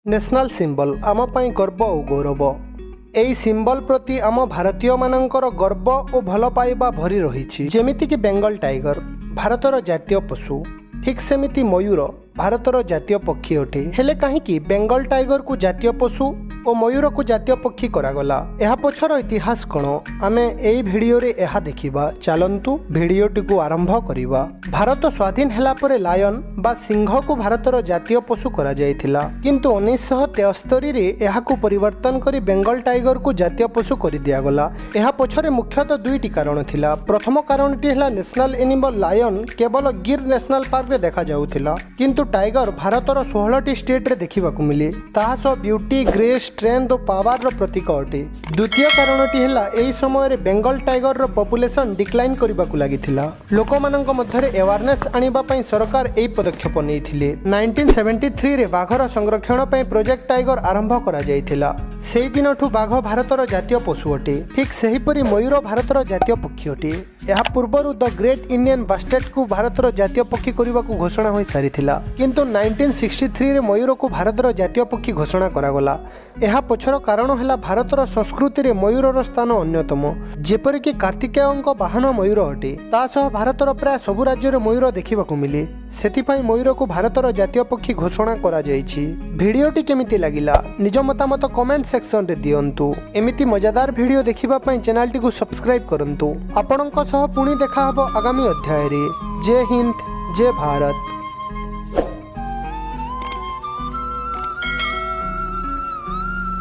National symbol आम पाई गर्व और गौरव। एई सिंबल प्रति आम भारतीय मानकर गर्व और भल पाइबा भरी रही। जेमितिक बेंगल टाइगर भारतर जातीय पशु, ठीक सेमिति मयूर भारतर जातीय पक्षी अटे। हेले कहीं बेंगल टाइगर को जातीय पशु और मयूर को जातीय पक्षी करागला, यह पछर इतिहास कौन आमे एई भिडियो रे एहा देखिबा। चलंतु भिडियोटी को आरंभ करिबा। भारत स्वाधीन हेला परे लायन बा सिंह को भारतर जातीय पशु करा जायथिला, किंतु 1973 रे एहाकू परिवर्तन करी बेंगल टाइगर को जातीय पशु करि दिया गला। एहा पछरे मुख्यतः दुईटी कारण थिला। प्रथम कारणटी हेला नेशनल एनिमल लायन केवल गिर नेशनल पार्क रे देखा जाउथिला, किंतु टाइगर भारतर 16टी स्टेट रे देखिबाकू मिले। ताहा सो ब्यूटी, ग्रेस, स्ट्रेंथ और पावर रो प्रतीक अटे। द्वितीय कारणटी हेला एई समय रे बेंगल टाइगर रो पॉपुलेशन डिक्लाइन करिबाकू लागिथिला। लोकमानंक मध्यरे अवेयरनेस आनिबा पई सरकार एई पदक्षेप नेइथिले। 1973 रे बाघर संरक्षण पई प्रोजेक्ट टाइगर आरंभ करा जायथिला। सेई दिनठू बाघ भारतर जातीय पशु अटे। ठीक सेहीपरि मयूर भारतर जातीय पक्षी अटे। यह पूर्वरु द ग्रेट इंडियन बास्टेट को भारतर जातीय पक्षी करने घोषणा हो सारी, किंतु 1963 रे मयूर को भारतर जातीय पक्षी घोषणा करागला। यह पछर कारण है भारतर संस्कृति रे मयूरर स्थान अन्यतम। जेपरिक कार्तिकेयଙ୍କ वाहन मयूर अटे, तासह भारतर प्राय सबु राज्य मयूर देखा मिले। सेथिपाई मयूर को भारतर जातीय पक्षी घोषणा करा जायछि। भिडियोटी केमिति लागिला निज मतामत कमेंट सेक्शन रे दियंतु। एमिति मजादार भिडियो देखिबा पई चैनल टी को सब्सक्राइब करंतु। आपणक सह पुणी देखा हबो आगामी अध्याय रे। जय हिंद, जय भारत।